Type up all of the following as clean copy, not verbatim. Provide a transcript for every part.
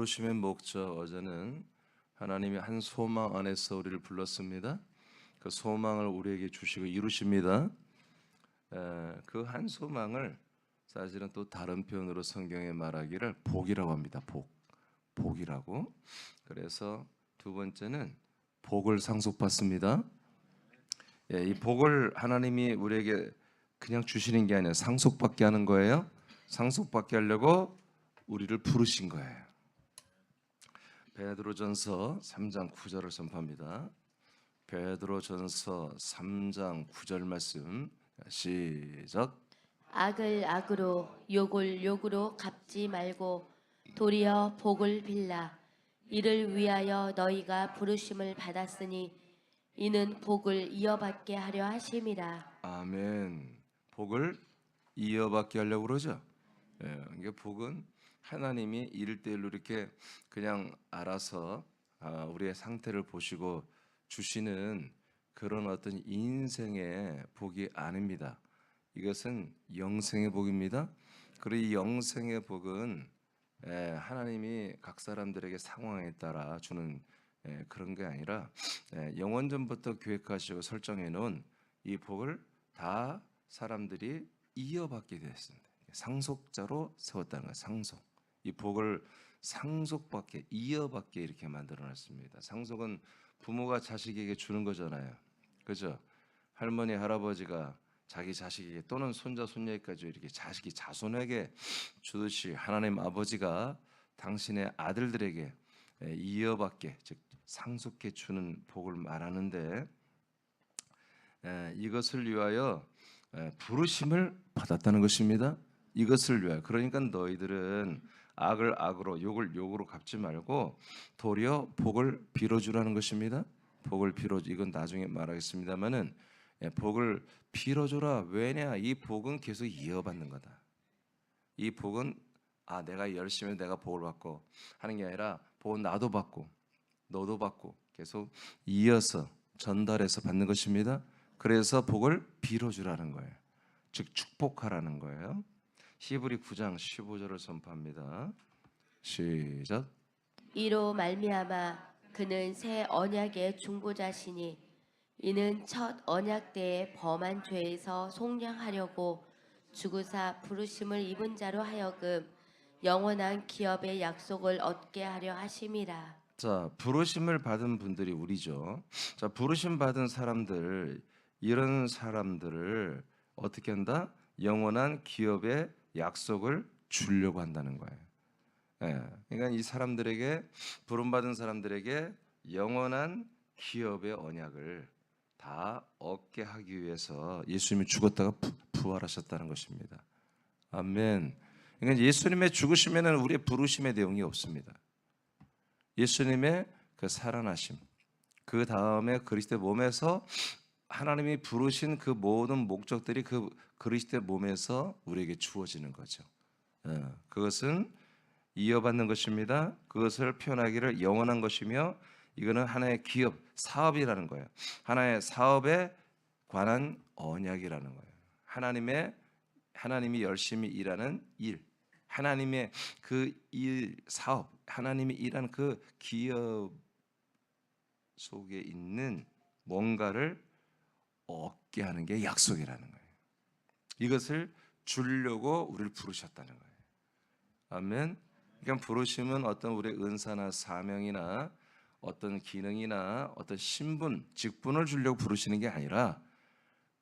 부르심의 목적, 어제는 하나님이 한 소망 안에서 우리를 불렀습니다. 그 소망을 우리에게 주시고 이루십니다. 그 한 소망을 사실은 또 다른 표현으로 성경에 말하기를 복이라고 합니다. 복이라고. 그래서 두 번째는 복을 상속받습니다. 이 복을 하나님이 우리에게 그냥 주시는 게 아니라 상속받게 하는 거예요. 상속받게 하려고 우리를 부르신 거예요. 베드로전서 3장 9절을 선포합니다. 베드로전서 3장 9절 말씀 시작. 악을 악으로 욕을 욕으로 갚지 말고 도리어 복을 빌라. 이를 위하여 너희가 부르심을 받았으니 이는 복을 이어받게 하려 하심이라. 아멘. 복을 이어받게 하려고 그러죠. 이게 복은 하나님이 일대일로 이렇게 그냥 알아서 우리의 상태를 보시고 주시는 그런 어떤 인생의 복이 아닙니다. 이것은 영생의 복입니다. 그리고 이 영생의 복은 하나님이 각 사람들에게 상황에 따라 주는 그런 게 아니라 영원전부터 계획하시고 설정해 놓은 이 복을 다 사람들이 이어받게 되었습니다. 상속자로 세웠다는 거예요. 상속. 이 복을 상속받게, 이어받게 이렇게 만들어놨습니다. 상속은 부모가 자식에게 주는 거잖아요. 그죠? 할머니, 할아버지가 자기 자식에게 또는 손자, 손녀에게까지 이렇게 자식이 자손에게 주듯이 하나님 아버지가 당신의 아들들에게 이어받게, 즉 상속해 주는 복을 말하는데 이것을 위하여 부르심을 받았다는 것입니다. 이것을 위하여. 그러니까 너희들은 악을 악으로 욕을 욕으로 갚지 말고 도리어 복을 빌어주라는 것입니다. 복을 빌어주. 이건 나중에 말하겠습니다만은 복을 빌어줘라. 왜냐? 이 복은 계속 이어받는 거다. 이 복은 내가 열심히 내가 복을 받고 하는 게 아니라 복은 나도 받고 너도 받고 계속 이어서 전달해서 받는 것입니다. 그래서 복을 빌어주라는 거예요. 즉 축복하라는 거예요. 히브리 9장 15절을 선포합니다. 시작. 이로 말미암아 그는 새 언약의 중보자시니 이는 첫 언약 때에 범한 죄에서 속량하려고 주구사 부르심을 입은 자로 하여금 영원한 기업의 약속을 얻게 하려 하심이라. 자, 부르심을 받은 분들이 우리죠. 자, 부르심 받은 사람들, 이런 사람들을 어떻게 한다? 영원한 기업의 약속을 주려고 한다는 거예요. 그러니까 이 사람들에게, 부름받은 사람들에게 영원한 기업의 언약을 다 얻게 하기 위해서 예수님이 죽었다가 부활하셨다는 것입니다. 아멘. 그러니까 예수님의 죽으시면은 우리의 부르심의 내용이 없습니다. 예수님의 그 살아나심, 그 다음에 그리스도의 몸에서 하나님이 부르신 그 모든 목적들이 그 그리스도의 몸에서 우리에게 주어지는 거죠. 그것은 이어받는 것입니다. 그것을 표현하기를 영원한 것이며 이거는 하나의 기업, 사업이라는 거예요. 하나의 사업에 관한 언약이라는 거예요. 하나님이 열심히 일하는 일, 하나님의 그 일, 사업, 하나님이 일하는 그 기업 속에 있는 뭔가를 얻게 하는 게 약속이라는 거예요. 이것을 주려고 우리를 부르셨다는 거예요. 아멘. 그러니까 부르심은 어떤 우리의 은사나 사명이나 어떤 기능이나 어떤 신분, 직분을 주려고 부르시는 게 아니라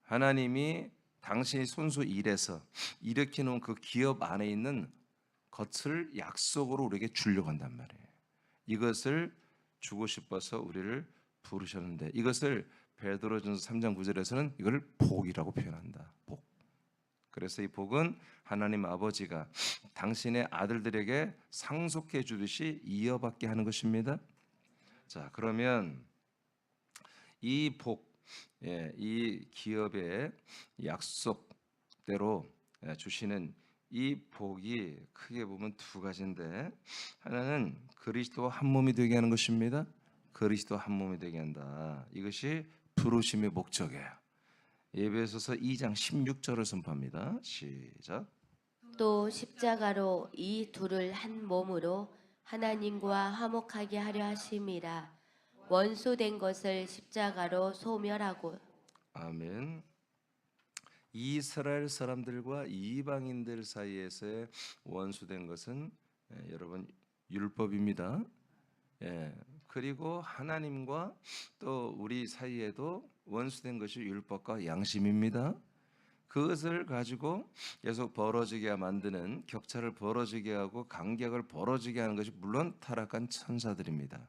하나님이 당신이 손수 일해서 일으켜 놓은 그 기업 안에 있는 것을 약속으로 우리에게 주려고 한단 말이에요. 이것을 주고 싶어서 우리를 부르셨는데 이것을 베드로전서 3장 9절에서는 이걸 복이라고 표현한다. 복. 그래서 이 복은 하나님 아버지가 당신의 아들들에게 상속해 주듯이 이어받게 하는 것입니다. 자, 그러면 이 복, 이 기업의 약속대로 주시는 이 복이 크게 보면 두 가지인데 하나는 그리스도와 한 몸이 되게 하는 것입니다. 그리스도와 한 몸이 되게 한다. 이것이 부르심의 목적이에요. 에베소서 2장 16절을 선포합니다. 시작. 또 십자가로 이 둘을 한 몸으로 하나님과 화목하게 하려 하심이라. 원수된 것을 십자가로 소멸하고. 아멘. 이스라엘 사람들과 이방인들 사이에서의 원수된 것은 여러분 율법입니다. 예, 그리고 하나님과 또 우리 사이에도 원수된 것이 율법과 양심입니다. 그것을 가지고 계속 벌어지게 만드는, 격차를 벌어지게 하고 간격을 벌어지게 하는 것이 물론 타락한 천사들입니다.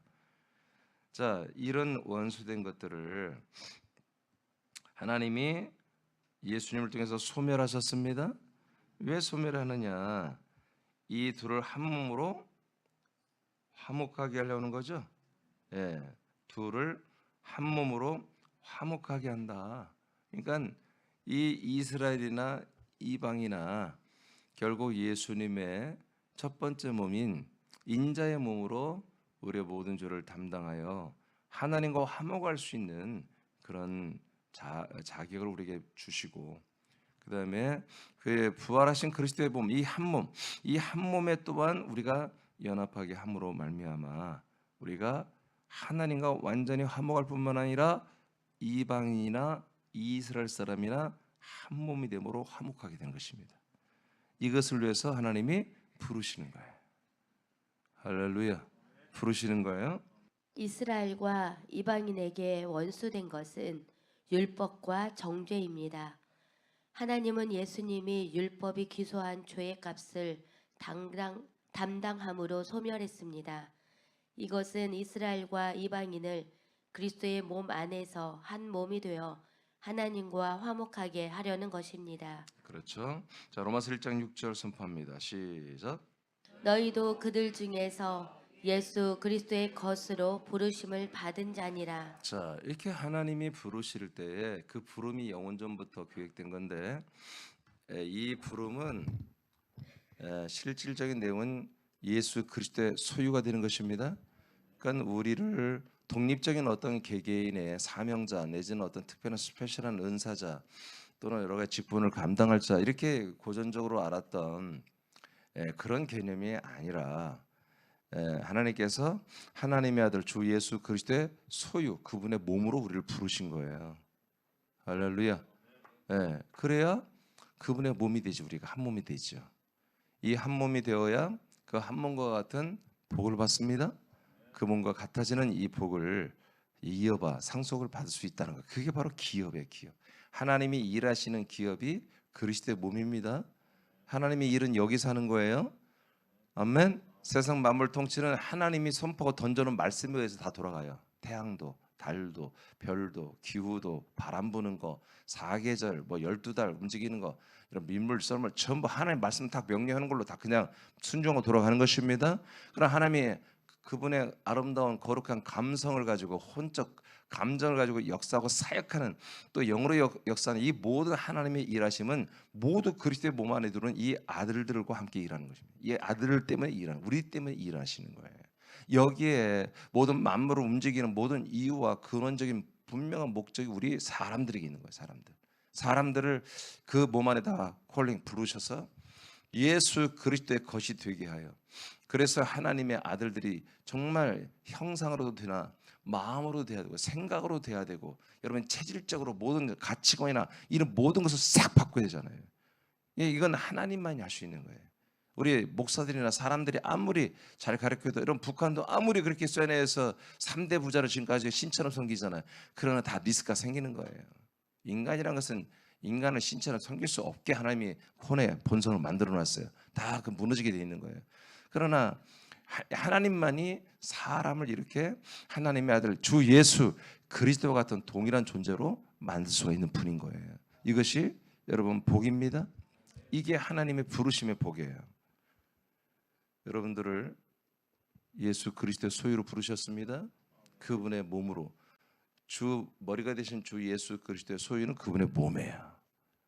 자, 이런 원수된 것들을 하나님이 예수님을 통해서 소멸하셨습니다. 왜 소멸하느냐? 이 둘을 한 몸으로 화목하게 하려는 거죠. 예, 둘을 한 몸으로 화목하게 한다. 그러니까 이 이스라엘이나 이방이나 결국 예수님의 첫 번째 몸인 인자의 몸으로 우리의 모든 죄를 담당하여 하나님과 화목할 수 있는 그런 자격을 우리에게 주시고, 그 다음에 그의 부활하신 그리스도의 몸, 이 한 몸, 이 한 몸에 또한 우리가 연합하게 함으로 말미암아 우리가 하나님과 완전히 화목할 뿐만 아니라 이방인이나 이스라엘 사람이나 한 몸이 됨으로 화목하게 되는 것입니다. 이것을 위해서 하나님이 부르시는 거예요. 할렐루야. 부르시는 거예요. 이스라엘과 이방인에게 원수된 것은 율법과 정죄입니다. 하나님은 예수님이 율법이 기소한 죄의 값을 담당함으로 소멸했습니다. 이것은 이스라엘과 이방인을 그리스도의 몸 안에서 한 몸이 되어 하나님과 화목하게 하려는 것입니다. 그렇죠. 자, 로마서 1장 6절 선포합니다. 시작. 너희도 그들 중에서 예수 그리스도의 것으로 부르심을 받은 자니라. 자, 이렇게 하나님이 부르실 때에 그 부름이 영원전부터 계획된 건데, 이 부름은 실질적인 내용은 예수 그리스도의 소유가 되는 것입니다. 그러니까 우리를 독립적인 어떤 개개인의 사명자 내지는 어떤 특별한 스페셜한 은사자 또는 여러 가지 직분을 감당할 자 이렇게 고전적으로 알았던 그런 개념이 아니라 하나님께서 하나님의 아들 주 예수 그리스도의 소유, 그분의 몸으로 우리를 부르신 거예요. 할렐루야. 그래야 그분의 몸이 되지, 우리가 한 몸이 되죠. 이 한 몸이 되어야 그 한 몸과 같은 복을 받습니다. 그 몸과 같아지는 이 복을 이어봐 상속을 받을 수 있다는 거. 그게 바로 기업이에요, 기업. 하나님이 일하시는 기업이 그리스도의 몸입니다. 하나님의 일은 여기서 하는 거예요. 아멘. 세상 만물 통치는 하나님이 선포하고 던져놓은 말씀에 의해서 다 돌아가요. 태양도, 달도, 별도, 기후도, 바람 부는 거, 사계절, 12달 움직이는 거, 이런 민물, 썰물 전부 하나님 말씀 딱 명령하는 걸로 다 그냥 순종하고 돌아가는 것입니다. 그러나 하나님이 그분의 아름다운 거룩한 감성을 가지고 혼적 감정을 가지고 역사하고 사역하는 또 영으로 역사하는 이 모든 하나님의 일하심은 모두 그리스도의 몸 안에 들어오는 이 아들들과 함께 일하는 것입니다. 이 아들 때문에 일하는, 우리 때문에 일하시는 거예요. 여기에 모든 만물을 움직이는 모든 이유와 근원적인 분명한 목적이 우리 사람들에게 있는 거예요. 사람들을 그 몸 안에다 콜링 부르셔서 예수 그리스도의 것이 되게 하여, 그래서 하나님의 아들들이 정말 형상으로도 되나 마음으로 돼야 되고 생각으로 돼야 되고, 여러분 체질적으로 모든 가치관이나 이런 모든 것을 싹 바꿔야 되잖아요. 이건 하나님만이 할 수 있는 거예요. 우리 목사들이나 사람들이 아무리 잘 가르쳐도, 이런 북한도 아무리 그렇게 쇠뇌해서 3대 부자를 지금까지 신처럼 섬기잖아요. 그러나 다 리스크가 생기는 거예요. 인간이란 것은 인간을 신처럼 섬길 수 없게 하나님이 본성을 만들어 놨어요. 다 그 무너지게 돼 있는 거예요. 그러나 하나님만이 사람을 이렇게 하나님의 아들 주 예수 그리스도와 같은 동일한 존재로 만들 수가 있는 분인 거예요. 이것이 여러분 복입니다. 이게 하나님의 부르심의 복이에요. 여러분들을 예수 그리스도의 소유로 부르셨습니다. 그분의 몸으로. 주 머리가 되신 주 예수 그리스도의 소유는 그분의 몸이에요.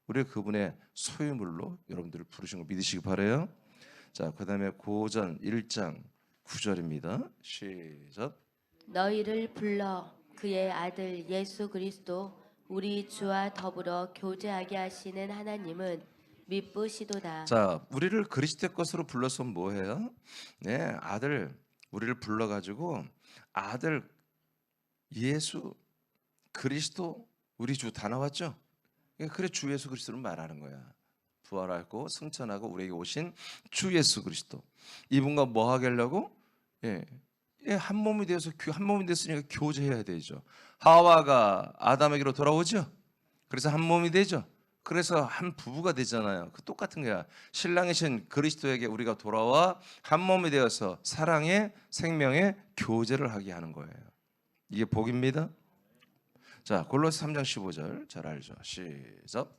우리 그분의 소유물로 여러분들을 부르신 거 믿으시기 바라요. 자, 그다음에 고전 1장 9절입니다. 시작. 너희를 불러 그의 아들 예수 그리스도 우리 주와 더불어 교제하게 하시는 하나님은 미쁘시도다. 자, 우리를 그리스도의 것으로 불러서 뭐해요? 네, 아들 우리를 불러가지고 아들 예수 그리스도 우리 주 다 나왔죠? 그래 주 예수 그리스도를 말하는 거야. 부활하고 승천하고 우리에게 오신 주 예수 그리스도. 이분과 뭐 하려고? 예, 한 몸이 되어서 한 몸이 됐으니까 교제해야 되죠. 하와가 아담에게로 돌아오죠. 그래서 한 몸이 되죠. 그래서 한 부부가 되잖아요. 그 똑같은 거야. 신랑이신 그리스도에게 우리가 돌아와 한 몸이 되어서 사랑의 생명의 교제를 하게 하는 거예요. 이게 복입니다. 자, 골로새 3장 15절 잘 알죠. 시작.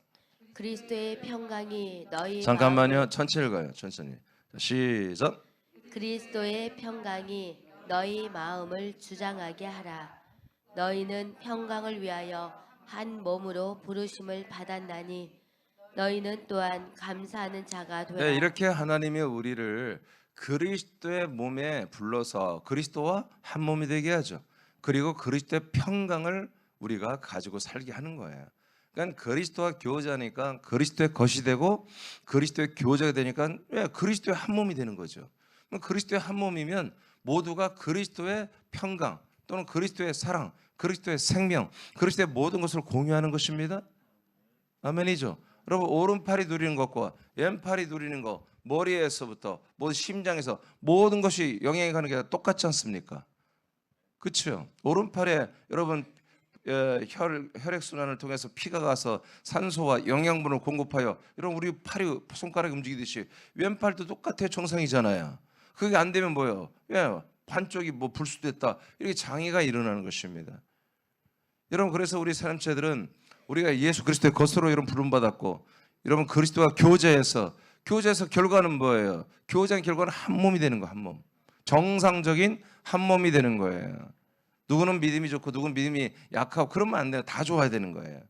그리스도의 평강이 너희 잠깐만요. 마음을 천천히 읽어요. 천천히. 자, 시작. 그리스도의 평강이 너희 마음을 주장하게 하라. 너희는 평강을 위하여 한 몸으로 부르심을 받았나니 너희는 또한 감사하는 자가 되라. 네, 이렇게 하나님이 우리를 그리스도의 몸에 불러서 그리스도와 한 몸이 되게 하죠. 그리고 그리스도의 평강을 우리가 가지고 살게 하는 거예요. 그러니까 그리스도와 교제하니까 그리스도의 것이 되고 그리스도의 교제가 되니까 왜 그리스도의 한 몸이 되는 거죠. 그리스도의 한 몸이면 모두가 그리스도의 평강 또는 그리스도의 사랑, 그리스도의 생명, 그리스도의 모든 것을 공유하는 것입니다. 아멘이죠. 여러분 오른팔이 누리는 것과 왼팔이 누리는 것, 머리에서부터 모든 심장에서 모든 것이 영향이 가는 게 똑같지 않습니까? 그렇죠. 오른팔에 여러분 혈액 순환을 통해서 피가 가서 산소와 영양분을 공급하여 여러분 우리 팔이 손가락이 움직이듯이 왼팔도 똑같아요. 정상이잖아요. 그게 안 되면 뭐예요? 반쪽이 뭐 불수됐다 이렇게 장애가 일어나는 것입니다. 여러분 그래서 우리 사람체들은 우리가 예수 그리스도의 것으로 여러분 부름받았고 여러분 그리스도와 교제해서 결과는 뭐예요? 교제한 결과는 한 몸이 되는 거, 한 몸. 정상적인 한 몸이 되는 거예요. 누구는 믿음이 좋고 누구는 믿음이 약하고 그러면 안 돼요. 다 좋아야 되는 거예요.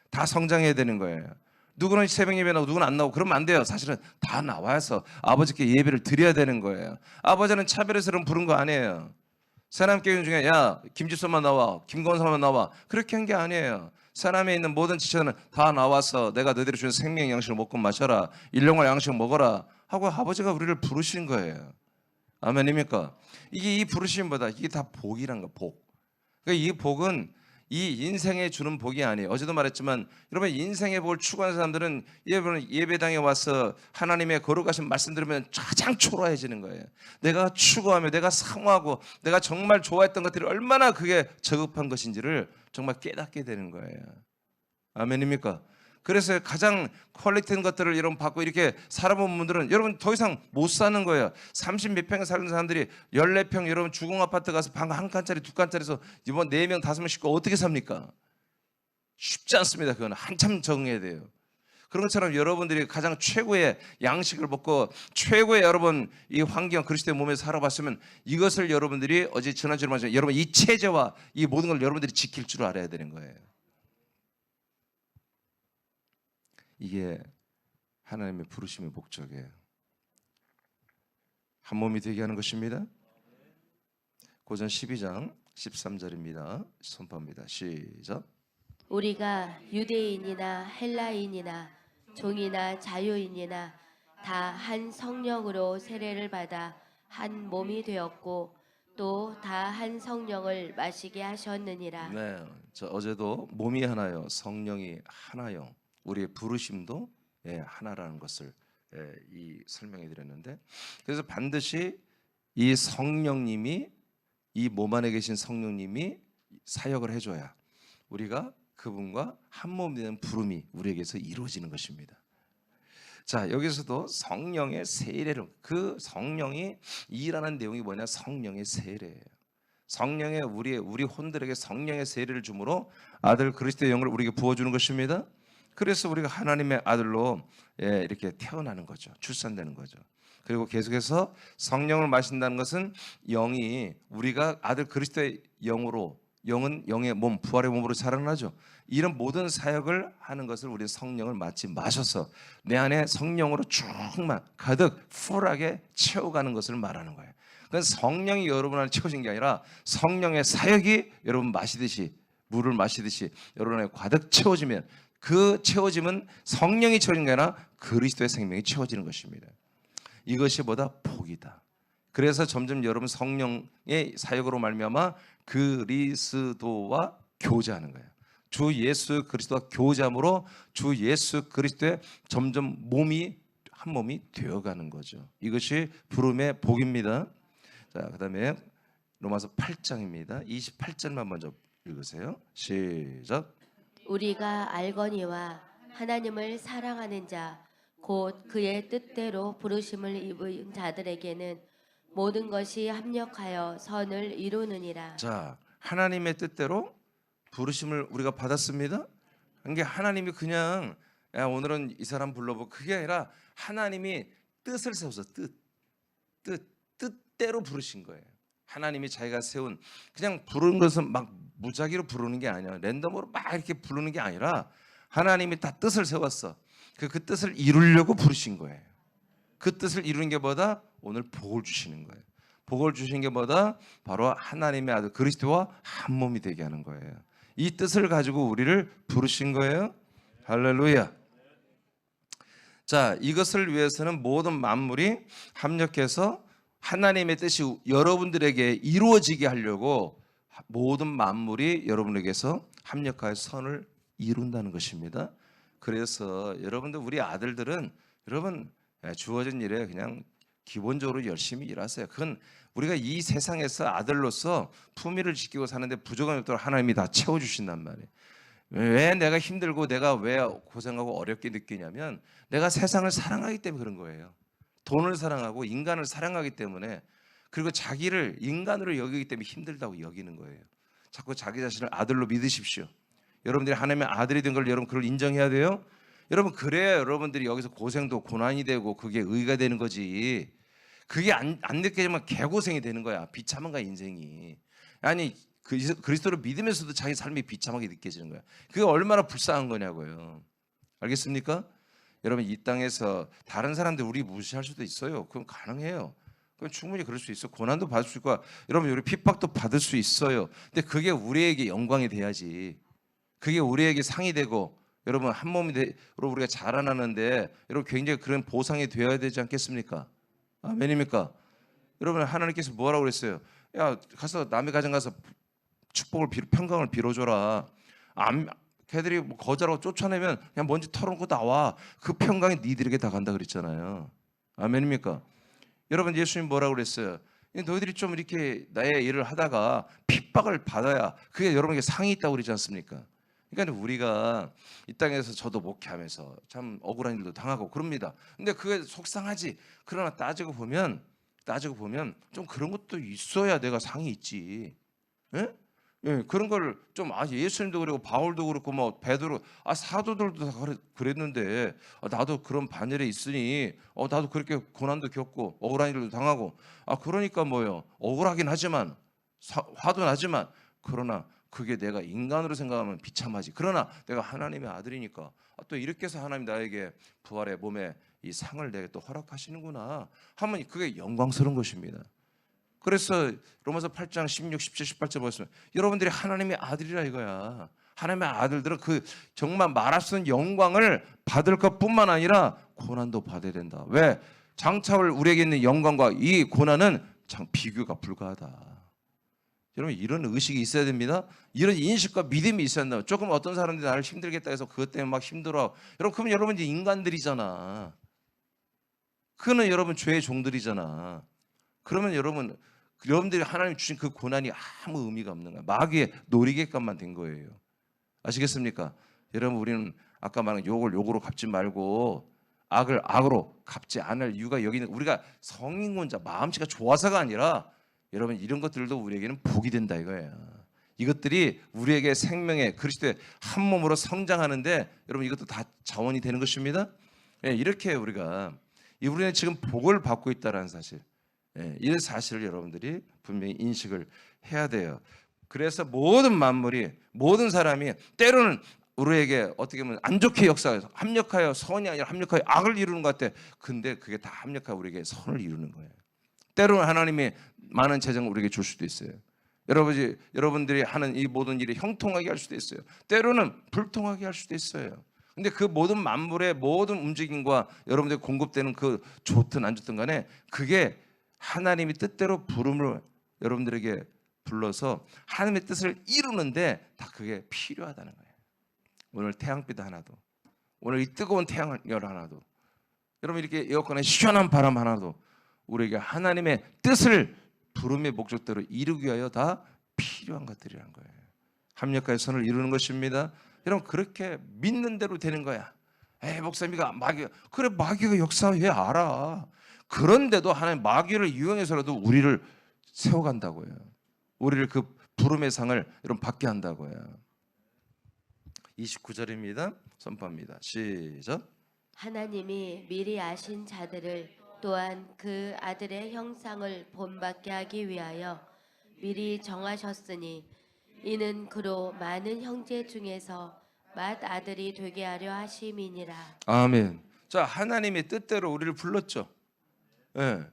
다 성장해야 되는 거예요. 누구는 새벽 예배 나오고 누구는 안 나오고 그러면 안 돼요. 사실은 다 나와서 아버지께 예배를 드려야 되는 거예요. 아버지는 차별해서 부른 거 아니에요. 사람교회 중에 야 김지수만 나와 김건사만 나와 그렇게 한 게 아니에요. 사람에 있는 모든 지체는 다 나와서 내가 너희들이 주는 생명 양식을 먹고 마셔라 일용할 양식을 먹어라 하고 아버지가 우리를 부르신 거예요. 아멘입니까? 이게 이 부르심보다 이게 다 복이란 거 복. 그러니까 이 복은 이 인생에 주는 복이 아니에요. 어제도 말했지만 여러분 인생의 복을 추구하는 사람들은 여러분 예배당에 와서 하나님의 거룩하신 말씀 들으면 가장 초라해지는 거예요. 내가 추구하며 내가 사모하고 내가 정말 좋아했던 것들이 얼마나 그게 저급한 것인지를 정말 깨닫게 되는 거예요. 아멘입니까? 그래서 가장 퀄리티 있는 것들을 여러분 받고 이렇게 살아본 분들은 여러분 더 이상 못 사는 거예요. 30몇 평에 사는 사람들이 14평 여러분 주공 아파트 가서 방 한 칸짜리 두 칸짜리에서 이번 4명 5명 싣고 어떻게 삽니까? 쉽지 않습니다. 그건 한참 적응해야 돼요. 그런 것처럼 여러분들이 가장 최고의 양식을 먹고 최고의 여러분 이 환경 그리스도의 몸에 살아봤으면 이것을 여러분들이 어제 지난주에 말했지만 여러분 이 체제와 이 모든 걸 여러분들이 지킬 줄 알아야 되는 거예요. 이게 하나님의 부르심의 목적이에요. 한 몸이 되게 하는 것입니다. 고전 12장 13절입니다. 선포합니다. 시작. 우리가 유대인이나 헬라인이나 종이나 자유인이나 다 한 성령으로 세례를 받아 한 몸이 되었고 또 다 한 성령을 마시게 하셨느니라. 네, 저 어제도 몸이 하나요, 성령이 하나요. 우리의 부르심도 하나라는 것을 이 설명해 드렸는데 그래서 반드시 이 성령님이 이 몸 안에 계신 성령님이 사역을 해줘야 우리가 그분과 한 몸이 되는 부름이 우리에게서 이루어지는 것입니다. 자 여기서도 성령의 세례를 그 성령이 일하는 내용이 뭐냐 성령의 세례예요. 성령의 우리 혼들에게 성령의 세례를 주므로 아들 그리스도의 영을 우리에게 부어주는 것입니다. 그래서 우리가 하나님의 아들로 이렇게 태어나는 거죠. 출산되는 거죠. 그리고 계속해서 성령을 마신다는 것은 영이 우리가 아들 그리스도의 영으로 영은 영의 몸 부활의 몸으로 자라나죠. 이런 모든 사역을 하는 것을 우리 성령을 마셔서 내 안에 성령으로 충만 가득 풀하게 채워가는 것을 말하는 거예요. 그건 성령이 여러분 안에 채워진 게 아니라 성령의 사역이 여러분 마시듯이 물을 마시듯이 여러분 안에 가득 채워지면 그 채워짐은 성령이 채워지는 게 아니라 그리스도의 생명이 채워지는 것입니다. 이것이 뭐다? 복이다. 그래서 점점 여러분 성령의 사역으로 말미암아 그리스도와 교제하는 거예요. 주 예수 그리스도와 교제함으로 주 예수 그리스도의 점점 몸이 한 몸이 되어가는 거죠. 이것이 부름의 복입니다. 자, 그다음에 로마서 8장입니다. 28절만 먼저 읽으세요. 시작. 우리가 알거니와 하나님을 사랑하는 자 곧 그의 뜻대로 부르심을 입은 자들에게는 모든 것이 합력하여 선을 이루느니라. 자, 하나님의 뜻대로 부르심을 우리가 받았습니다. 그게 하나님이 그냥 야, 오늘은 이 사람 불러보 그게 아니라 하나님이 뜻을 세워서 뜻대로 부르신 거예요. 하나님이 자기가 세운 그냥 부르는 것은 막 무작위로 부르는 게 아니야. 랜덤으로 막 이렇게 부르는 게 아니라 하나님이 다 뜻을 세웠어. 그 뜻을 이루려고 부르신 거예요. 그 뜻을 이루는 게 뭐다? 오늘 복을 주시는 거예요. 복을 주시는 게 뭐다? 바로 하나님의 아들 그리스도와 한 몸이 되게 하는 거예요. 이 뜻을 가지고 우리를 부르신 거예요. 할렐루야. 자, 이것을 위해서는 모든 만물이 합력해서 하나님의 뜻이 여러분들에게 이루어지게 하려고 모든 만물이 여러분에게서 합력하여 선을 이룬다는 것입니다. 그래서 여러분들 우리 아들들은 여러분 주어진 일에 그냥 기본적으로 열심히 일하세요. 그건 우리가 이 세상에서 아들로서 품위를 지키고 사는데 부족함이 없도록 하나님이 다 채워주신단 말이에요. 왜 내가 힘들고 내가 왜 고생하고 어렵게 느끼냐면 내가 세상을 사랑하기 때문에 그런 거예요. 돈을 사랑하고 인간을 사랑하기 때문에 그리고 자기를 인간으로 여기기 때문에 힘들다고 여기는 거예요. 자꾸 자기 자신을 아들로 믿으십시오. 여러분들이 하나님의 아들이 된 걸 여러분 그걸 인정해야 돼요. 여러분 그래야 여러분들이 여기서 고생도 고난이 되고 그게 의가 되는 거지. 그게 안 느껴지면 개고생이 되는 거야. 비참한 거야 인생이. 아니 그리스도를 믿으면서도 자기 삶이 비참하게 느껴지는 거야. 그게 얼마나 불쌍한 거냐고요. 알겠습니까? 여러분 이 땅에서 다른 사람들 우리 무시할 수도 있어요. 그건 가능해요. 그럼 충분히 그럴 수 있어. 고난도 받을 수 있고 여러분 우리 핍박도 받을 수 있어요. 근데 그게 우리에게 영광이 돼야지. 그게 우리에게 상이 되고 여러분 한 몸이 되로 우리가 자라나는데 여러분 굉장히 그런 보상이 되어야 되지 않겠습니까? 아멘입니까? 여러분 하나님께서 뭐라고 그랬어요? 야 가서 남의 가정 가서 축복을 평강을 빌어줘라. 걔들이 뭐 거절하고 쫓아내면 그냥 먼지 털어놓고 나와. 그 평강이 니들에게 다 간다 그랬잖아요. 아멘입니까? 여러분 예수님 뭐라고 그랬어요? 너희들이 좀 이렇게 나의 일을 하다가 핍박을 받아야 그게 여러분에게 상이 있다고 그러지 않습니까? 그러니까 우리가 이 땅에서 저도 목회하면서 참 억울한 일도 당하고 그럽니다. 근데 그게 속상하지. 그러나 따지고 보면 좀 그런 것도 있어야 내가 상이 있지. 예? 예, 그런 걸 좀 예수님도 그러고 바울도 그렇고 뭐 베드로 사도들도 다 그랬는데 나도 그런 반열에 있으니 나도 그렇게 고난도 겪고 억울한 일도 당하고 그러니까 뭐요 억울하긴 하지만 화도 나지만 그러나 그게 내가 인간으로 생각하면 비참하지. 그러나 내가 하나님의 아들이니까 또 이렇게 해서 하나님 나에게 부활의 몸에 이 상을 내게 또 허락하시는구나 하면 그게 영광스러운 것입니다. 그래서 로마서 8장 16, 17, 18절 보시면 여러분들이 하나님의 아들이라 이거야. 하나님의 아들들은 그 정말 말할 수 없는 영광을 받을 것뿐만 아니라 고난도 받아야 된다. 왜? 장차 우리에게 있는 영광과 이 고난은 참 비교가 불가하다. 여러분 이런 의식이 있어야 됩니다. 이런 인식과 믿음이 있어야 된다. 조금 어떤 사람들이 나를 힘들겠다 해서 그것 때문에 막 힘들어. 여러분 그러면 여러분 이제 인간들이잖아. 그는 여러분 죄의 종들이잖아. 그러면 여러분들이 하나님 주신 그 고난이 아무 의미가 없는 거야. 마귀의 놀이개감만 된 거예요. 아시겠습니까? 여러분 우리는 아까 말한 욕을 욕으로 갚지 말고 악을 악으로 갚지 않을 이유가 여기는 우리가 성인군자 마음씨가 좋아서가 아니라 여러분 이런 것들도 우리에게는 복이 된다 이거예요. 이것들이 우리에게 생명의 그리스도의 한 몸으로 성장하는데 여러분 이것도 다 자원이 되는 것입니다. 예, 이렇게 우리는 지금 복을 받고 있다는 사실. 예, 이 사실을 여러분들이 분명히 인식을 해야 돼요. 그래서 모든 만물이 모든 사람이 때로는 우리에게 어떻게 보면 안 좋게 역사해서 합력하여 선이 아니라 합력하여 악을 이루는 것 같아. 근데 그게 다 합력하여 우리에게 선을 이루는 거예요. 때로는 하나님이 많은 재정을 우리에게 줄 수도 있어요. 여러분들이 하는 이 모든 일이 형통하게 할 수도 있어요. 때로는 불통하게 할 수도 있어요. 근데 그 모든 만물의 모든 움직임과 여러분들이 공급되는 그 좋든 안 좋든 간에 그게 하나님이 뜻대로 부름을 여러분들에게 불러서 하나님의 뜻을 이루는데 다 그게 필요하다는 거예요. 오늘 태양빛 하나도, 오늘 이 뜨거운 태양열 하나도, 여러분 이렇게 에어컨에 시원한 바람 하나도 우리에게 하나님의 뜻을 부름의 목적대로 이루기 위하여 다 필요한 것들이란 거예요. 합력하여 선을 이루는 것입니다. 여러분 그렇게 믿는 대로 되는 거야. 에이 목사님이가 마귀, 그래 마귀가 역사해 알아. 그런데도 하나님 마귀를 이용해서라도 우리를 세워간다고요. 우리를 그 부름의 상을 여러분 받게 한다고요. 29절입니다. 선포합니다. 시작. 하나님이 미리 아신 자들을 또한 그 아들의 형상을 본받게 하기 위하여 미리 정하셨으니 이는 그로 많은 형제 중에서 맏아들이 되게 하려 하심이니라. 아멘. 자, 하나님의 뜻대로 우리를 불렀죠. 예.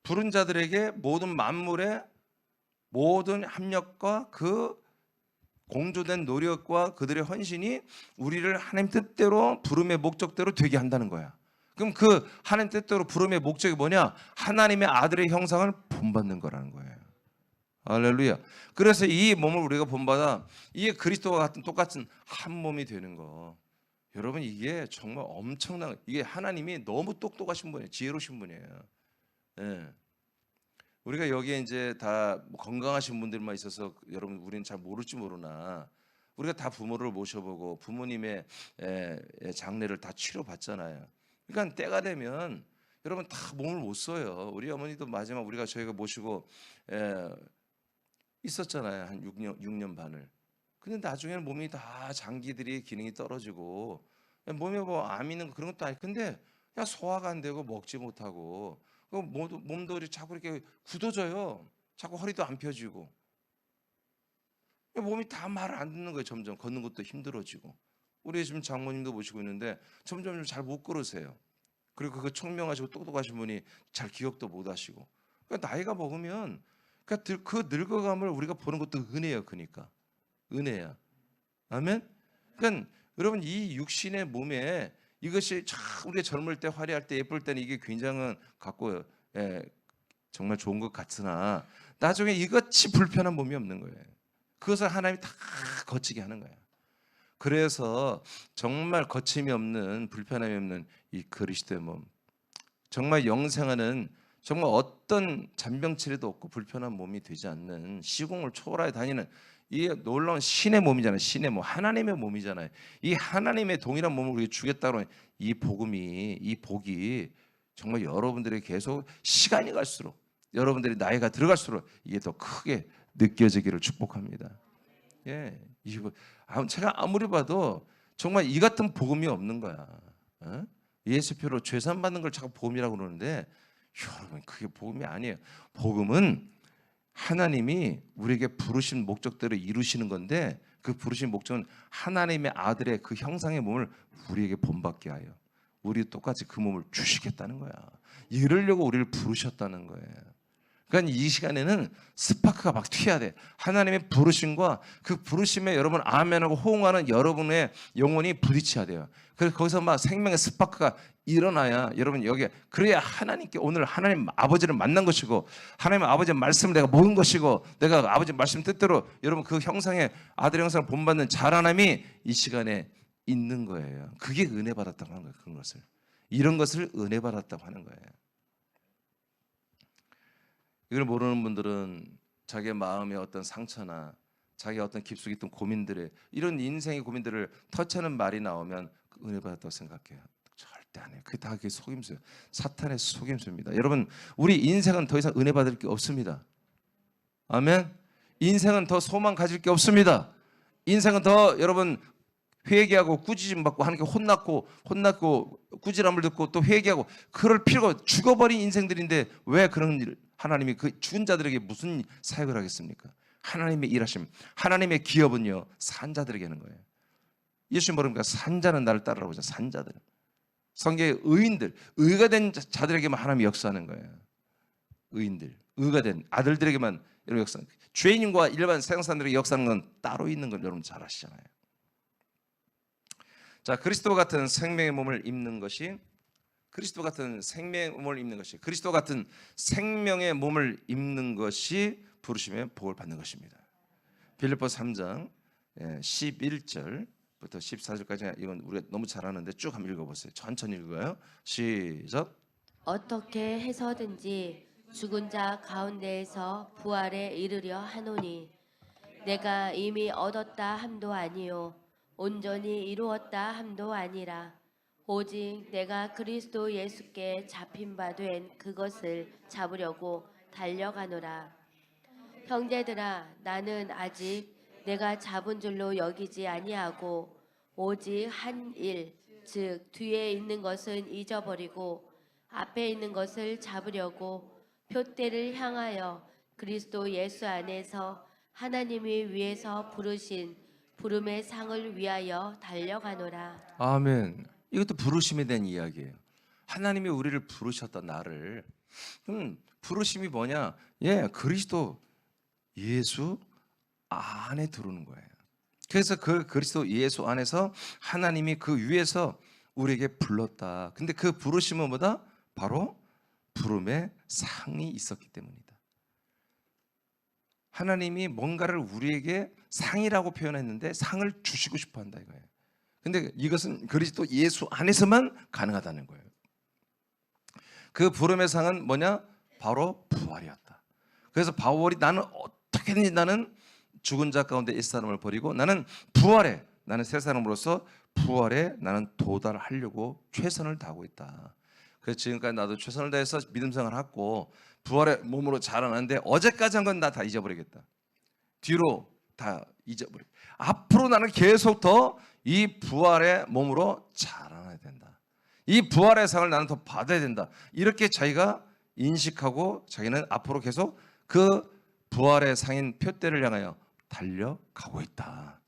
부른 자들에게 모든 만물의 모든 협력과 그 공조된 노력과 그들의 헌신이 우리를 하나님 뜻대로 부름의 목적대로 되게 한다는 거야. 그럼 그 하나님 뜻대로 부름의 목적이 뭐냐? 하나님의 아들의 형상을 본받는 거라는 거예요. 할렐루야. 그래서 이 몸을 우리가 본받아 이게 그리스도와 같은 똑같은 한 몸이 되는 거. 여러분 이게 정말 엄청난, 이게 하나님이 너무 똑똑하신 분이에요. 지혜로우신 분이에요. 예. 우리가 여기에 이제 다 건강하신 분들만 있어서 여러분 우리는 잘 모를지 모르나 우리가 다 부모를 모셔보고 부모님의 장례를 다 치러봤잖아요. 그러니까 때가 되면 여러분 다 몸을 못 써요. 우리 어머니도 마지막 저희가 모시고 있었잖아요. 한 6년 반을. 근데 나중에는 몸이 다 장기들이 기능이 떨어지고 몸에 뭐 암 있는 거 그런 것도 아니고 근데 그냥 소화가 안 되고 먹지 못하고 몸도 자꾸 이렇게 굳어져요. 자꾸 허리도 안 펴지고 몸이 다 말을 안 듣는 거예요. 점점 걷는 것도 힘들어지고 우리 지금 장모님도 모시고 있는데 점점 잘 못 걸으세요. 그리고 그 총명하시고 똑똑하신 분이 잘 기억도 못 하시고 그러니까 나이가 먹으면 그 늙어감을 우리가 보는 것도 은혜예요. 그러니까 은혜야. 아멘. 그러니까 여러분 이 육신의 몸에 이것이 참 우리가 젊을 때 화려할 때 예쁠 때는 이게 굉장히 갖고 정말 좋은 것 같으나 나중에 이것이 불편한 몸이 없는 거예요. 그것을 하나님이 다 거치게 하는 거예요. 그래서 정말 거침이 없는 불편함이 없는 이 그리스도의 몸, 정말 영생하는 정말 어떤 잔병치레도 없고 불편한 몸이 되지 않는 시공을 초월하여 다니는 이 놀라운 신의 몸이잖아요. 신의 몸, 하나님의 몸이잖아요. 이 하나님의 동일한 몸을 우리가 주겠다고 하는 이 복이 정말 여러분들이 계속 시간이 갈수록 여러분들이 나이가 들어갈수록 이게 더 크게 느껴지기를 축복합니다. 예, 제가 아무리 봐도 정말 이 같은 복음이 없는 거야. 예수표로 죄산 받는 걸 자꾸 복음이라고 그러는데 여러분 그게 복음이 아니에요. 복음은 하나님이 우리에게 부르신 목적대로 이루시는 건데 그 부르신 목적은 하나님의 아들의 그 형상의 몸을 우리에게 본받게 하여 우리 똑같이 그 몸을 주시겠다는 거야. 이러려고 우리를 부르셨다는 거예요. 그러니까 이 시간에는 스파크가 막 튀어야 돼. 하나님의 부르심과 그 부르심에 여러분 아멘하고 호응하는 여러분의 영혼이 부딪혀야 돼요. 그래서 거기서 막 생명의 스파크가 일어나야 여러분 여기에 그래야 하나님께 오늘 하나님 아버지를 만난 것이고 하나님 아버지의 말씀을 내가 모은 것이고 내가 아버지 말씀 뜻대로 여러분 그 형상의 아들의 형상을 본받는 자라남이 이 시간에 있는 거예요. 그게 은혜 받았다고 하는 거예요. 그런 것을 이런 것을 은혜 받았다고 하는 거예요. 이걸 모르는 분들은 자기의 마음의 어떤 상처나 자기의 어떤 깊숙이 있던 고민들에 이런 인생의 고민들을 터치하는 말이 나오면 은혜 받았다고 생각해요. 절대 안 해요. 그게 다 그게 속임수예요. 사탄의 속임수입니다. 여러분 우리 인생은 더 이상 은혜 받을 게 없습니다. 아멘. 인생은 더 소망 가질 게 없습니다. 인생은 더 여러분 회개하고 꾸짖음 받고 하나님께 혼났고 꾸지람을 듣고 또 회개하고 그럴 필요가 죽어버린 인생들인데 왜 그런 일 하나님이 그 죽은 자들에게 무슨 사역을 하겠습니까? 하나님의 일하심, 하나님의 기업은요 산자들에게 하는 거예요. 예수님 모릅니까? 산자는 나를 따르라고 하죠. 산자들, 성경의 의인들, 의가 된 자들에게만 하나님이 역사하는 거예요. 의인들, 의가 된 아들들에게만 이런 역사. 죄인과 일반 세상 사람들의 역사는 건 따로 있는 걸 여러분 잘 아시잖아요. 자, 그리스도 같은 생명의 몸을 입는 것이 그리스도 같은 생명의 몸을 입는 것이 그리스도 같은 생명의 몸을 입는 것이 부르심의 복을 받는 것입니다. 빌립보 3장 11절부터 14절까지 이건 우리가 너무 잘 아는데 쭉 한번 읽어보세요. 천천히 읽어요. 시작. 어떻게 해서든지 죽은 자 가운데에서 부활에 이르려 하노니 내가 이미 얻었다 함도 아니요 온전히 이루었다 함도 아니라 오직 내가 그리스도 예수께 잡힌 바 된 그것을 잡으려고 달려가노라. 형제들아 나는 아직 내가 잡은 줄로 여기지 아니하고 오직 한 일 즉 뒤에 있는 것은 잊어버리고 앞에 있는 것을 잡으려고 표대를 향하여 그리스도 예수 안에서 하나님이 위에서 부르신 부름의 상을 위하여 달려가노라. 아멘. 이것도 부르심에 대한 이야기예요. 하나님이 우리를 부르셨던 나를 부르심이 뭐냐? 그리스도 예수 안에 들어오는 거예요. 그래서 그 그리스도 예수 안에서 하나님이 그 위에서 우리에게 불렀다. 근데 그 부르심은 뭐다? 바로 부름의 상이 있었기 때문이다. 하나님이 뭔가를 우리에게 상이라고 표현했는데 상을 주시고 싶어 한다 이거예요. 근데 이것은 그리스도 예수 안에서만 가능하다는 거예요. 그 부름의 상은 뭐냐? 바로 부활이었다. 그래서 바울이 나는 어떻게든지 나는 죽은 자 가운데 옛사람을 버리고 나는 부활에 나는 새 사람으로서 부활에 나는 도달하려고 최선을 다하고 있다. 그래서 지금까지 나도 최선을 다해서 믿음 생활을 하고 부활의 몸으로 자라나는데 어제까지 한 건 나 다 잊어버리겠다. 뒤로 다 잊어버리. 앞으로 나는 계속 더 이 부활의 몸으로 자라나야 된다. 이 부활의 상을 나는 더 받아야 된다. 이렇게 자기가 인식하고 자기는 앞으로 계속 그 부활의 상인 표대를 향하여 달려가고 있다.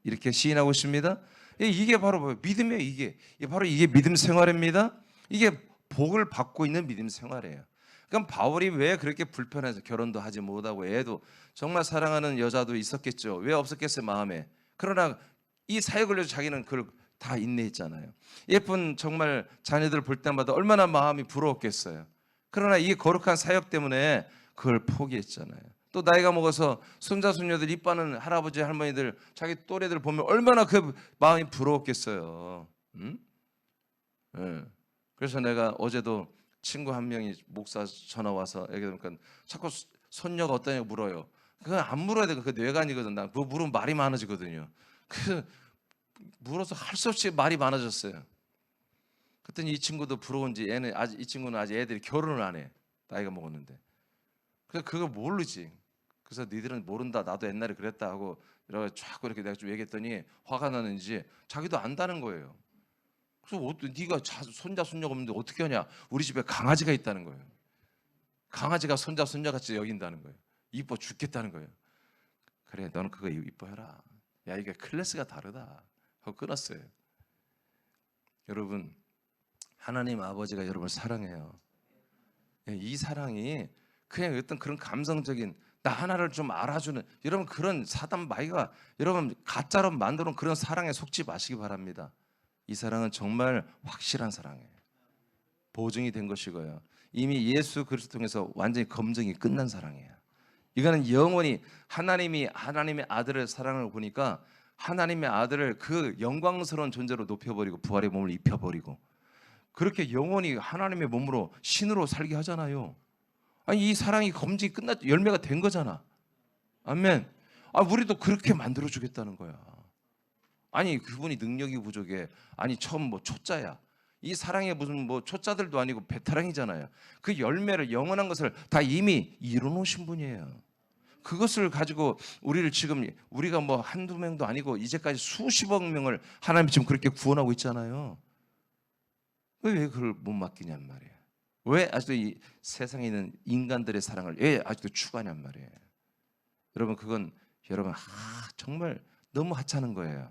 이렇게 시인하고 있습니다. 이게 바로 믿음이에요. 이게 바로 이게 믿음 생활입니다. 이게 복을 받고 있는 믿음 생활이에요. 그럼 바울이 왜 그렇게 불편해서 결혼도 하지 못하고 애도 정말 사랑하는 여자도 있었겠죠. 왜 없었겠어요 마음에. 그러나 이 사역을 위해서 자기는 그걸 다 인내했잖아요. 예쁜 정말 자녀들 볼 때마다 얼마나 마음이 부러웠겠어요. 그러나 이 거룩한 사역 때문에 그걸 포기했잖아요. 또 나이가 먹어서 손자 손녀들 이뻐하는 할아버지 할머니들 자기 또래들 보면 얼마나 그 마음이 부러웠겠어요. 응? 네. 그래서 내가 어제도 친구 한 명이 목사 전화 와서 얘기하니까 자꾸 손녀가 어떠냐고 물어요. 그건 안 물어야 돼. 그 뇌관이거든. 나 그거 물으면 말이 많아지거든요. 그 물어서 할 수 없이 말이 많아졌어요. 그랬더니 이 친구도 부러운지 애는 아직 이 친구는 아직 애들이 결혼을 안 해. 나이가 먹었는데. 그래서 그걸 모르지. 그래서 니들은 모른다. 나도 옛날에 그랬다 하고 이렇게 쫙 이렇게 내가 좀 얘기했더니 화가 나는지 자기도 안다는 거예요. 그래서 네가 손자 손녀가 없는데 어떻게 하냐? 우리 집에 강아지가 있다는 거예요. 강아지가 손자 손녀같이 여긴다는 거예요. 이뻐 죽겠다는 거예요. 그래 너는 그거 이뻐해라. 야 이게 클래스가 다르다 하고 끊었어요. 여러분 하나님 아버지가 여러분을 사랑해요. 이 사랑이 그냥 어떤 그런 감성적인 나 하나를 좀 알아주는 여러분 그런 사단 마귀가 여러분 가짜로 만드는 그런 사랑에 속지 마시기 바랍니다. 이 사랑은 정말 확실한 사랑이에요. 보증이 된 것이고요. 이미 예수 그리스도 통해서 완전히 검증이 끝난 사랑이에요. 이거는 영원히 하나님의 아들의 사랑을 보니까 하나님의 아들을 그 영광스러운 존재로 높여버리고 부활의 몸을 입혀버리고 그렇게 영원히 하나님의 몸으로 신으로 살게 하잖아요. 아니 이 사랑이 검증이 끝났 열매가 된 거잖아. 아멘. 우리도 그렇게 만들어 주겠다는 거야. 아니 그분이 능력이 부족해. 아니 처음 뭐 초짜야. 이 사랑에 무슨 뭐 초짜들도 아니고 베테랑이잖아요. 그 열매를 영원한 것을 다 이미 이루놓으신 분이에요. 그것을 가지고 우리를 지금 우리가 뭐 한두 명도 아니고 이제까지 수십억 명을 하나님이 지금 그렇게 구원하고 있잖아요. 왜 그걸 못 맡기냔 말이에요. 왜 아직도 이 세상에 있는 인간들의 사랑을 왜 아직도 추구하냔 말이에요. 여러분 그건 여러분 정말 너무 하찮은 거예요.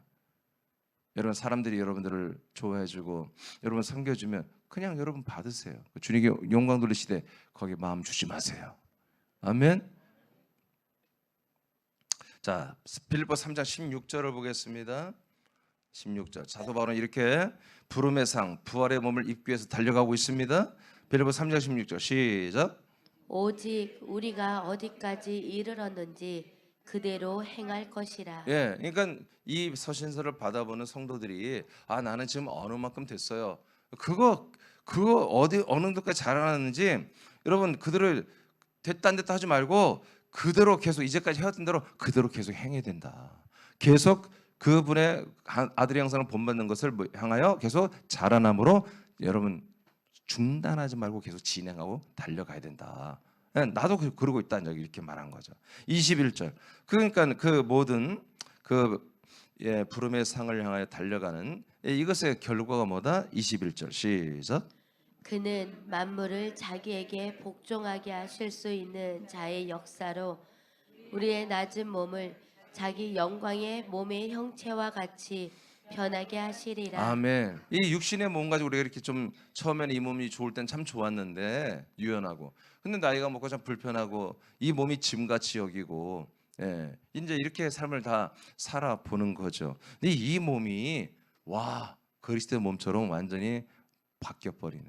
여러분 사람들이 여러분들을 좋아해주고 여러분 섬겨주면 그냥 여러분 받으세요. 주님께 영광 돌리시되 거기에 마음 주지 마세요. 아멘. 자, 빌립보 3장 16절을 보겠습니다. 16절. 사도 바울은 이렇게 부름의 상, 부활의 몸을 입기 위해서 달려가고 있습니다. 빌립보 3장 16절 시작. 오직 우리가 어디까지 이르렀는지 그대로 행할 것이라. 예, 그러니까 이 서신서를 받아보는 성도들이 아 나는 지금 어느 만큼 됐어요. 그거 어디 어느 정도까지 자라났는지 여러분 그들을 됐다 안 됐다 하지 말고 그대로 계속 이제까지 해왔던 대로 그대로 계속 행해야 된다. 계속 그분의 아들의 형상을 본받는 것을 향하여 계속 자라남으로 여러분 중단하지 말고 계속 진행하고 달려가야 된다. 예, 나도 그러고 있다 이렇게 말한 거죠. 21절. 그러니까 그 모든 그 부름의 상을 향하여 달려가는 이것의 결과가 뭐다? 21절 시작. 그는 만물을 자기에게 복종하게 하실 수 있는 자의 역사로 우리의 낮은 몸을 자기 영광의 몸의 형체와 같이 변하게 하시리라. 아멘. 이 육신의 몸 가지고 우리가 이렇게 좀 처음에는 이 몸이 좋을 땐 참 좋았는데 유연하고 근데 나이가 먹고 참 불편하고 이 몸이 짐같이 여기고 이제 이렇게 삶을 다 살아보는 거죠. 근데 이 몸이 와 그리스도의 몸처럼 완전히 바뀌어버리는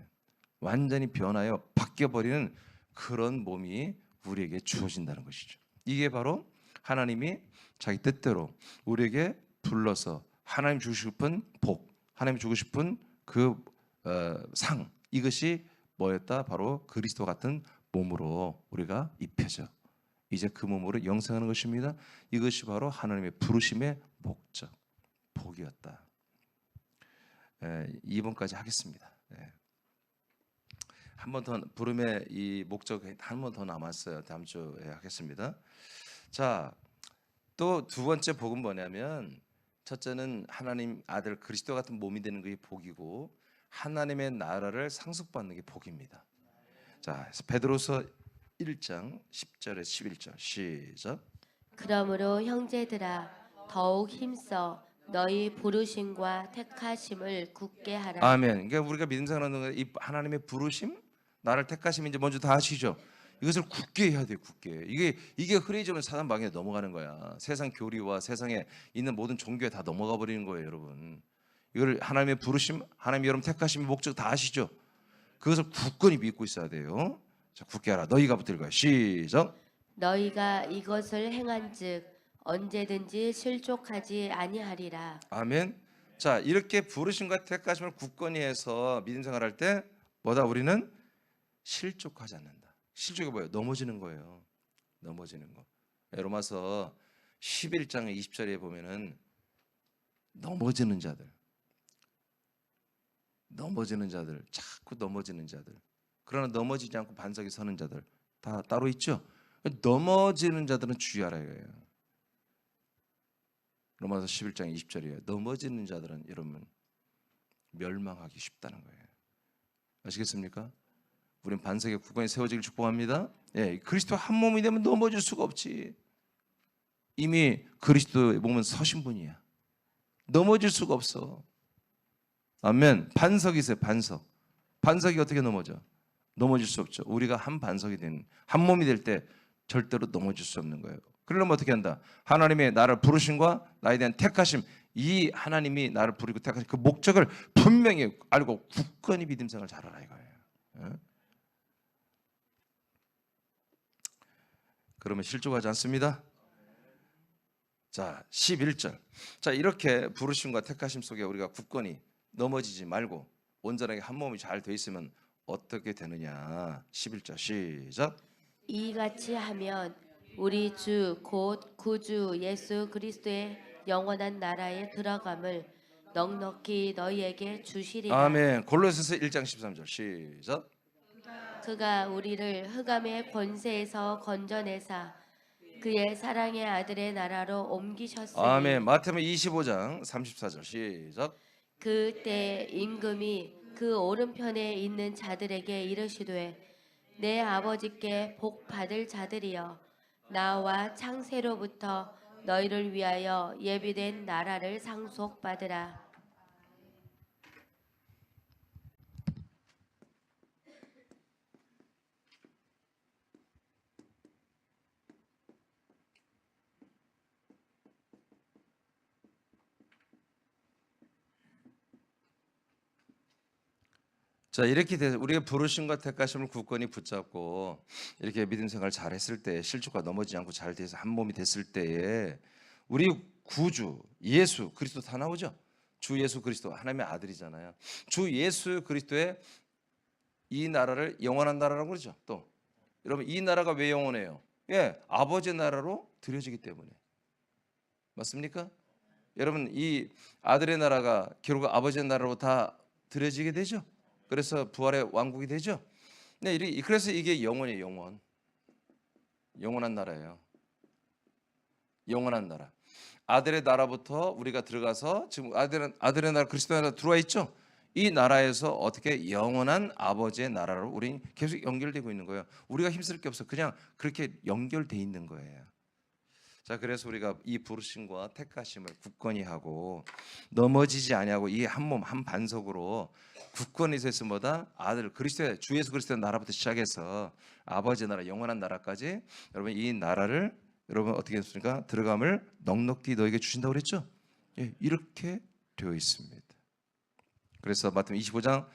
완전히 변하여 바뀌어버리는 그런 몸이 우리에게 주어진다는 것이죠. 이게 바로 하나님이 자기 뜻대로 우리에게 불러서 하나님 주고 싶은 복, 하나님 주고 싶은 그 상 이것이 뭐였다? 바로 그리스도 같은 몸으로 우리가 입혀져 이제 그 몸으로 영생하는 것입니다. 이것이 바로 하나님의 부르심의 목적, 복이었다. 2번까지 하겠습니다. 한 번 더 부름의 이 목적 한 번 더 남았어요. 다음 주에 하겠습니다. 자, 또 두 번째 복은 뭐냐면 첫째는 하나님 아들 그리스도 같은 몸이 되는 것이 복이고 하나님의 나라를 상속받는 게 복입니다. 자, 베드로서 1장 10절에 11절 시작. 그러므로 형제들아 더욱 힘써 너희 부르심과 택하심을 굳게 하라. 아멘. 그러니까 우리가 믿음 생활하는 이 하나님의 부르심, 나를 택하심 이제 먼저 다 아시죠? 이것을 굳게 해야 돼요. 굳게. 이게 흐려지면 사단 방에 넘어가는 거야. 세상 교리와 세상에 있는 모든 종교에 다 넘어가 버리는 거예요, 여러분. 이걸 하나님의 부르심, 하나님 여러분 택하심의 목적 다 아시죠? 그것을 굳건히 믿고 있어야 돼요. 자, 굳게 하라. 너희가 붙들 거야. 시작. 너희가 이것을 행한즉 언제든지 실족하지 아니하리라. 아멘. 자, 이렇게 부르심과 택하심을 굳건히 해서 믿음 생활할 때 뭐다? 우리는 실족하지 않는다. 실족이 뭐예요? 넘어지는 거예요. 넘어지는 거. 로마서 11장 20절에 보면은 넘어지는 자들, 자꾸 넘어지는 자들. 그러나 넘어지지 않고 반석에 서는 자들 다 따로 있죠. 넘어지는 자들은 주의하라 이거예요. 로마서 11장 20절이에요. 넘어지는 자들은 여러분 멸망하기 쉽다는 거예요. 아시겠습니까? 우리는 반석의 굳건히 세워지길 축복합니다. 그리스도 한 몸이 되면 넘어질 수가 없지. 이미 그리스도의 몸은 서신 분이야. 넘어질 수가 없어. 아멘. 반석이 있어요. 반석이 어떻게 넘어져? 넘어질 수 없죠. 우리가 한 반석이 되는 한 몸이 될 때 절대로 넘어질 수 없는 거예요. 그러려면 어떻게 한다? 하나님의 나를 부르심과 나에 대한 택하심, 이 하나님이 나를 부르고 택하신 그 목적을 분명히 알고 굳건히 믿음 생활을 잘하라 이거예요. 그러면 실족하지 않습니다. 자, 11절. 자, 이렇게 부르심과 택하심 속에 우리가 굳건히 넘어지지 말고 온전하게 한 몸이 잘 돼 있으면 어떻게 되느냐? 11절 시작. 이같이 하면 우리 주 곧 구주 예수 그리스도의 영원한 나라에 들어감을 넉넉히 너희에게 주시리라. 아멘. 골로새서 1장 13절 시작. 그가 우리를 흑암의 권세에서 건져내사 그의 사랑의 아들의 나라로 옮기셨으니 아멘. 마태복음 25장 34절 시작. 그때 임금이 그 오른편에 있는 자들에게 이르시되 내 아버지께 복 받을 자들이여 나와 창세로부터 너희를 위하여 예비된 나라를 상속받으라. 자, 이렇게 돼서 우리가 부르심과 택하심을 굳건히 붙잡고 이렇게 믿음 생활 잘 했을 때, 실족과 넘어지지 않고 잘 돼서 한 몸이 됐을 때에 우리 구주 예수 그리스도 다 나오죠. 주 예수 그리스도 하나님의 아들이잖아요. 주 예수 그리스도의 이 나라를 영원한 나라라고 그러죠. 또 여러분, 이 나라가 왜 영원해요? 예, 아버지의 나라로 드려지기 때문에. 맞습니까? 여러분, 이 아들의 나라가 결국 아버지의 나라로 다 드려지게 되죠. 그래서 부활의 왕국이 되죠. 네, 그래서 이게 영원이에요. 영원한 나라예요. 영원한 나라. 아들의 나라부터 우리가 들어가서 지금 아들의 나라 그리스도의 나라 들어와 있죠. 이 나라에서 어떻게 영원한 아버지의 나라로 우리 계속 연결되고 있는 거예요. 우리가 힘쓸 게 없어. 그냥 그렇게 연결돼 있는 거예요. 자, 그래서 우리가 이 부르심과 택하심을 굳건히 하고 넘어지지 아니하고 이 한 몸 한 반석으로 굳건히 서 있음보다 아들 그리스도의 주 예수 그리스도의 나라부터 시작해서 아버지 나라 영원한 나라까지 여러분 이 나라를 여러분 어떻게 했습니까? 들어감을 넉넉히 너에게 주신다고 그랬죠? 예, 이렇게 되어 있습니다. 그래서 마태복음 25장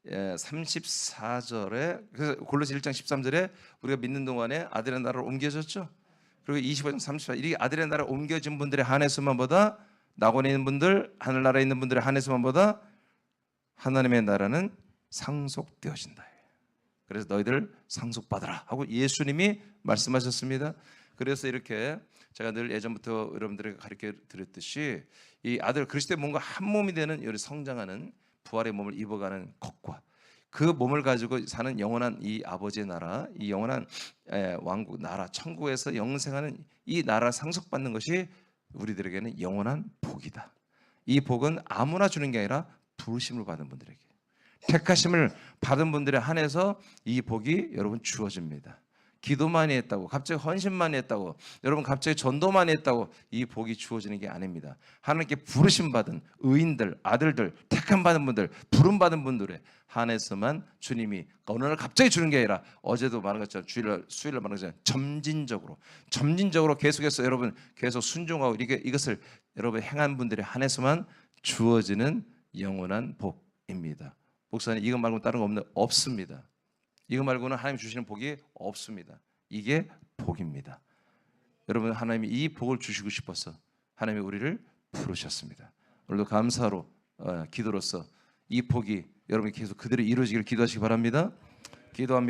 34절에 그래서 골로새 1장 13절에 우리가 믿는 동안에 아들의 나라로 옮겨졌죠. 그리고 25장 34절 이 아들의 나라로 옮겨진 분들의 한해수만보다 낙원에 있는 분들 하늘나라에 있는 분들의 한해수만보다 하나님의 나라는 상속되어진다. 그래서 너희들 상속받아라 하고 예수님이 말씀하셨습니다. 그래서 이렇게 제가 늘 예전부터 여러분들에게 가르쳐 드렸듯이 이 아들 그리스도의 몸과 한 몸이 되는 이 성장하는 부활의 몸을 입어가는 것과 그 몸을 가지고 사는 영원한 이 아버지의 나라, 이 영원한 왕국 나라, 천국에서 영생하는 이 나라 상속받는 것이 우리들에게는 영원한 복이다. 이 복은 아무나 주는 게 아니라 부르심을 받은 분들에게, 택하심을 받은 분들에 한해서 이 복이 여러분 주어집니다. 기도 많이 했다고, 갑자기 헌신 많이 했다고, 여러분 갑자기 전도 많이 했다고 이 복이 주어지는 게 아닙니다. 하나님께 부르심 받은 의인들, 아들들, 택함 받은 분들, 부름 받은 분들에 한해서만 주님이 어느 날 갑자기 주는 게 아니라 어제도 말한 것처럼 수요일날 말한 것처럼 점진적으로 계속해서 여러분 계속 순종하고 이것을 여러분 행한 분들에 한해서만 주어지는 영원한 복입니다. 목사님 이것 말고 다른 거 없습니다. 이거 말고는 하나님 주시는 복이 없습니다. 이게 복입니다. 여러분 하나님이 이 복을 주시고 싶어서 하나님이 우리를 부르셨습니다. 오늘도 감사로 기도로서 이 복이 여러분이 계속 그대로 이루어지기를 기도하시기 바랍니다. 기도합니다.